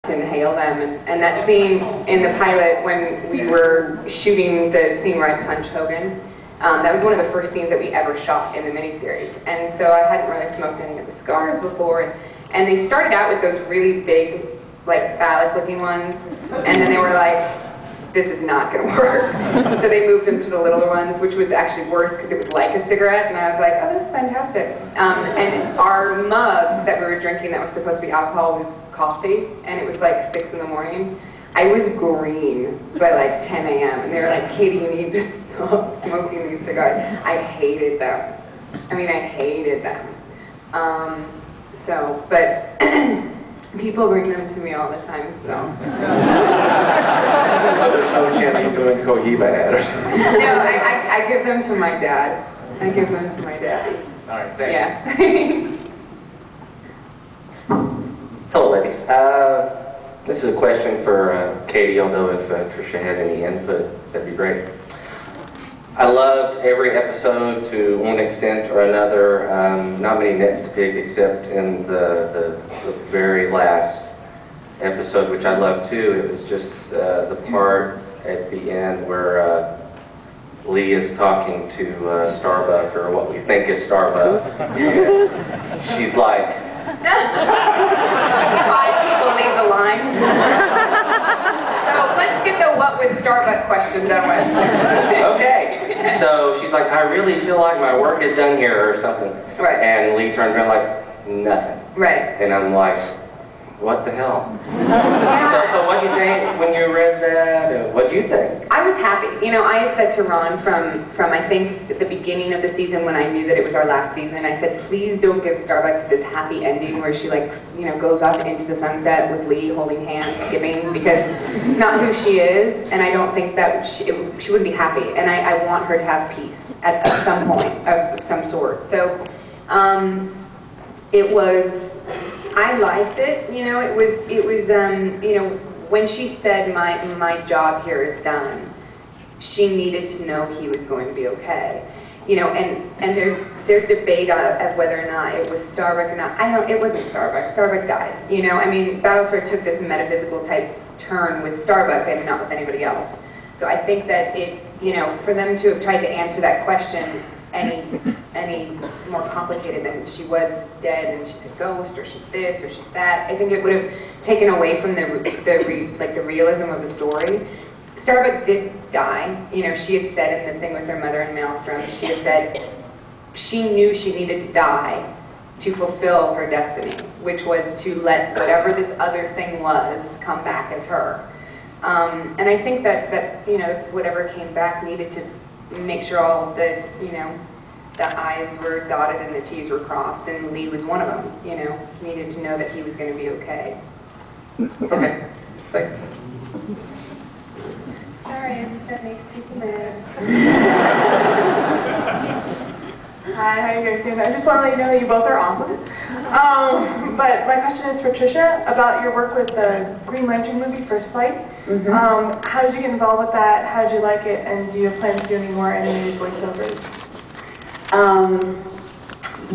inhale them, and that scene in the pilot when we were shooting the scene where I punch Hogan, that was one of the first scenes that we ever shot in the miniseries, and so I hadn't really smoked any of the cigars before, and they started out with those really big, like phallic looking ones, and then they were like, this is not going to work. So they moved them to the littler ones, which was actually worse because it was like a cigarette, and I was like, oh, this is fantastic. And our mugs that we were drinking that was supposed to be alcohol was coffee, and it was like 6 in the morning. I was green by like 10 a.m. and they were like, Katie, you need to stop smoking these cigars. I hated them. I mean, I hated them. But people bring them to me all the time, so. There's no chance of doing Cohiba ad or something? No, I give them to my dad. I give them to my daddy. All right, thanks. Yeah. Hello, ladies. This is a question for Katie, although if Tricia has any input, that'd be great. I loved every episode to one extent or another. Not many nits to pick except in the very last episode, which I loved too. It was just the part at the end where Lee is talking to Starbuck, or what we think is Starbuck. She's like, 5 people leave the line. So let's get the what was Starbuck question done with. okay. So she's like, I really feel like my work is done here or something. Right. And Lee turns around like, nothing. Right. And I'm like, what the hell? So what do you think when you read that? What do you think? I was happy. You know, I had said to Ron from I think at the beginning of the season when I knew that it was our last season, I said, please don't give Starbuck this happy ending where she goes up into the sunset with Lee holding hands, skipping, because it's not who she is, and I don't think that she wouldn't be happy, and I want her to have peace at some point of some sort. So it was. I liked it, you know, it was, you know, when she said my job here is done, she needed to know he was going to be okay. You know, and there's debate of whether or not it was Starbuck or not. It wasn't Starbuck. Starbuck dies, you know, I mean, Battlestar took this metaphysical type turn with Starbuck and not with anybody else. So I think that it, you know, for them to have tried to answer that question any more complicated than she was dead and she's a ghost or she's this or she's that, I think it would have taken away from the realism of the story. Starbuck did die. You know, she had said in the thing with her mother in Maelstrom, she had said she knew she needed to die to fulfill her destiny, which was to let whatever this other thing was come back as her. And I think that you know, whatever came back needed to make sure all the, you know, the I's were dotted and the T's were crossed, and Lee was one of them, you know, needed to know that he was going to be okay. Okay, thanks. Sorry, that makes people mad. Hi, how are you guys doing? I just want to let you know that you both are awesome. But my question is for Tricia about your work with the Green Lantern movie, First Flight. How did you get involved with that? How did you like it? And do you have plans to do any more animated voiceovers?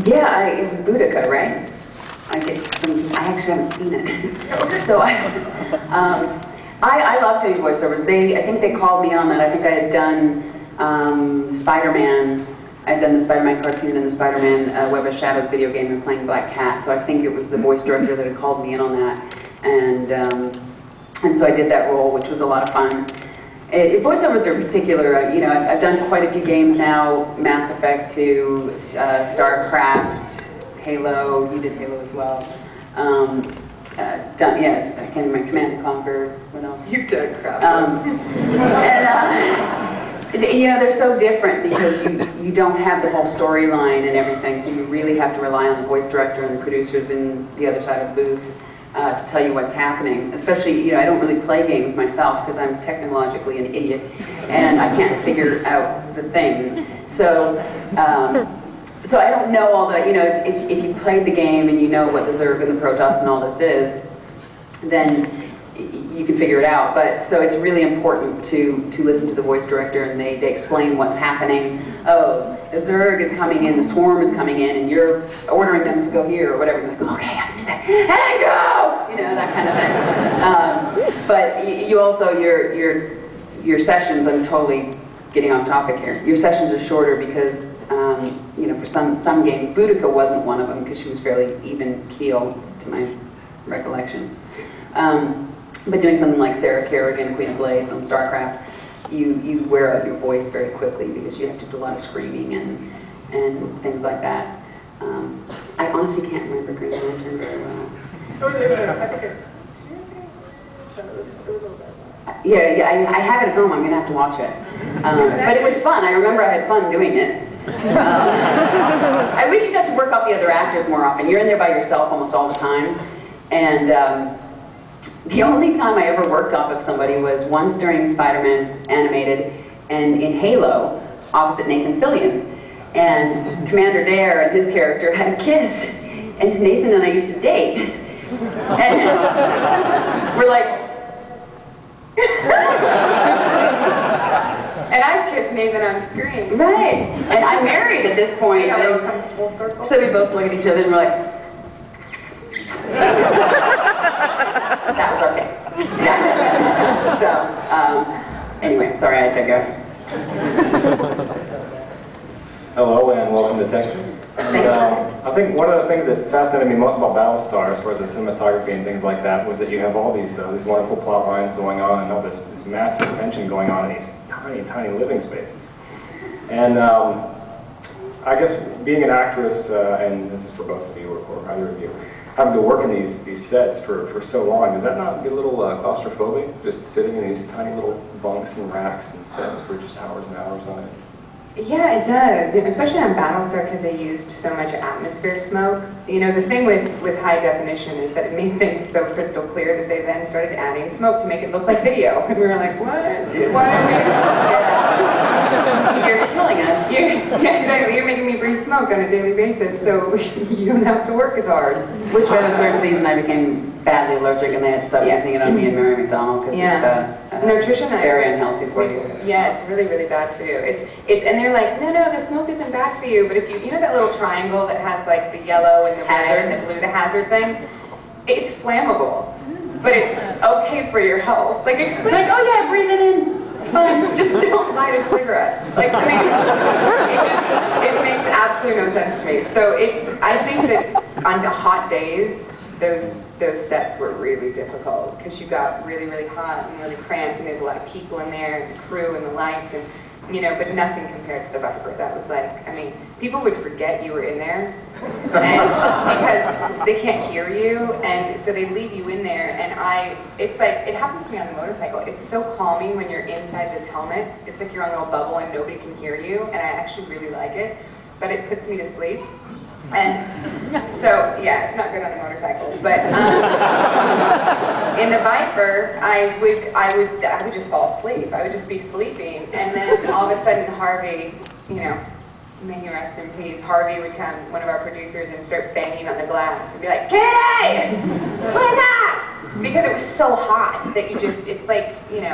Yeah, it was Boudica, right? I actually haven't seen it. So I love doing voiceovers. I think they called me on that. I think I had done Spider-Man. I'd done the Spider-Man cartoon and the Spider-Man Web of Shadows video game and playing Black Cat. So I think it was the voice director that had called me in on that. And so I did that role, which was a lot of fun. Voiceovers are particular. You know, I've done quite a few games now, Mass Effect 2, StarCraft, Halo. You did Halo as well. I can't remember, Command & Conquer. What else? You've done crap. You know, they're so different because you don't have the whole storyline and everything, so you really have to rely on the voice director and the producers in the other side of the booth to tell you what's happening. Especially, you know, I don't really play games myself because I'm technologically an idiot and I can't figure out the thing. So I don't know all the, you know, if you played the game and you know what the Zerg and the Protoss and all this is, then you can figure it out. But so it's really important to listen to the voice director, and they explain what's happening. Oh, the Zerg is coming in, the Swarm is coming in, and you're ordering them to go here or whatever. You're like, okay, I can do that, and go! you know, that kind of thing. But you also, your sessions, I'm totally getting off topic here. Your sessions are shorter because, you know, for some games, Boudica wasn't one of them because she was fairly even keel to my recollection. But doing something like Sarah Kerrigan, Queen of Blades on StarCraft, you wear out your voice very quickly because you have to do a lot of screaming and things like that. I honestly can't remember Green Lantern very well. Yeah, I have it at home. I'm gonna have to watch it. But it was fun. I remember I had fun doing it. I wish you got to work off the other actors more often. You're in there by yourself almost all the time, and the only time I ever worked off of somebody was once during Spider-Man animated and in Halo, opposite Nathan Fillion. And Commander Dare and his character had a kiss, and Nathan and I used to date. And we're like, And I've kissed Nathan on screen. right. And I'm married at this point. Yeah, we'll And come full circle. so we both look at each other and we're like, that was our kiss. Yeah. So, anyway, sorry, I digress. Hello and welcome to Texas. And, I think one of the things that fascinated me most about Battlestar, as far as the cinematography and things like that, was that you have all these wonderful plot lines going on and all this massive tension going on in these tiny, tiny living spaces. And I guess being an actress, and this is for both of you or either of you, having to work in these sets for so long, does that not be a little claustrophobic, just sitting in these tiny little bunks and racks and sets for just hours and hours on it? Yeah, it does, especially on Battlestar because they used so much atmosphere smoke. You know, the thing with high definition is that it made things so crystal clear that they then started adding smoke to make it look like video. And we were like, what? Why are we? You're killing us. Yeah, exactly. You're making me breathe smoke on a daily basis, so you don't have to work as hard. Which by the third season I became badly allergic and they had to stop using it on me and Mary McDonald because it's no, Tricia and I, very unhealthy for you. Yeah, it's really, really bad for you. And they're like, no, the smoke isn't bad for you, but if you know that little triangle that has like the yellow and the red and the blue, the hazard thing, it's flammable, but it's okay for your health. Like explain, Like, oh yeah, breathe it in. It's fine. just don't light a cigarette. Like, I mean, it makes absolutely no sense to me. So I think that on the hot days, those sets were really difficult because you got really, really hot and really cramped, and there's a lot of people in there, and the crew and the lights, and but nothing compared to the Viper. That was like, I mean, people would forget you were in there, and because they can't hear you, and so they leave you in there, and it's like, it happens to me on the motorcycle. It's so calming when you're inside this helmet. It's like you're on a little bubble and nobody can hear you, and I actually really like it, but it puts me to sleep. And so, yeah, it's not good on a motorcycle. But in the Viper, I would just fall asleep. I would just be sleeping, and then all of a sudden, Harvey, may he rest in peace, Harvey would come, one of our producers, and start banging on the glass and be like, "Katee, why not?" Because it was so hot that it's like, being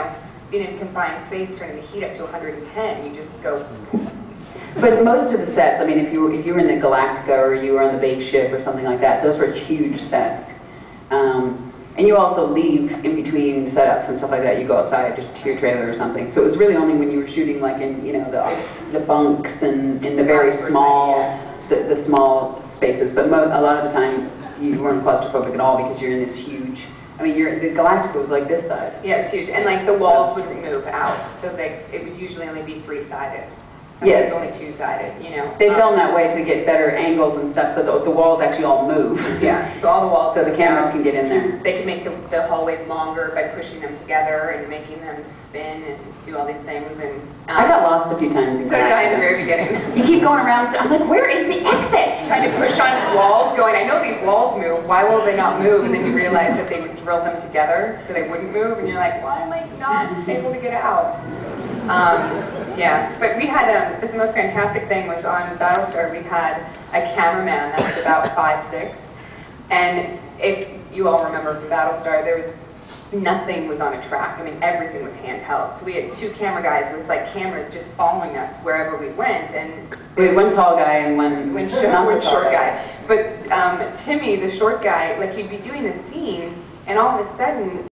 in confined space, turning the heat up to 110, you just go. But most of the sets, I mean, if you were in the Galactica or you were on the big ship or something like that, those were huge sets. And you also leave in between setups and stuff like that. You go outside to your trailer or something. So it was really only when you were shooting, like in the bunks and in the very small, the small spaces. But a lot of the time, you weren't claustrophobic at all because you're in this huge. I mean, the Galactica was like this size. Yeah, it was huge, and like the walls would move out, so it would usually only be 3-sided. Yeah, it's only 2-sided, They film that way to get better angles and stuff, so the walls actually all move. Yeah, so all the walls. So the cameras can get in there. They can make the hallways longer by pushing them together and making them spin and do all these things. And I got lost a few times in so did I in the very beginning. You keep going around. I'm like, where is the exit? Trying to push on walls, going, I know these walls move. Why will they not move? And then you realize that they would drill them together so they wouldn't move, and you're like, why am I not able to get out? Yeah, but we had the most fantastic thing was on Battlestar. We had a cameraman that was about 5'6", and if you all remember from Battlestar, nothing was on a track. I mean, everything was handheld. So we had 2 camera guys with like cameras just following us wherever we went, and we had one tall guy and one short guy. But Timmy, the short guy, like he'd be doing the scene, And all of a sudden,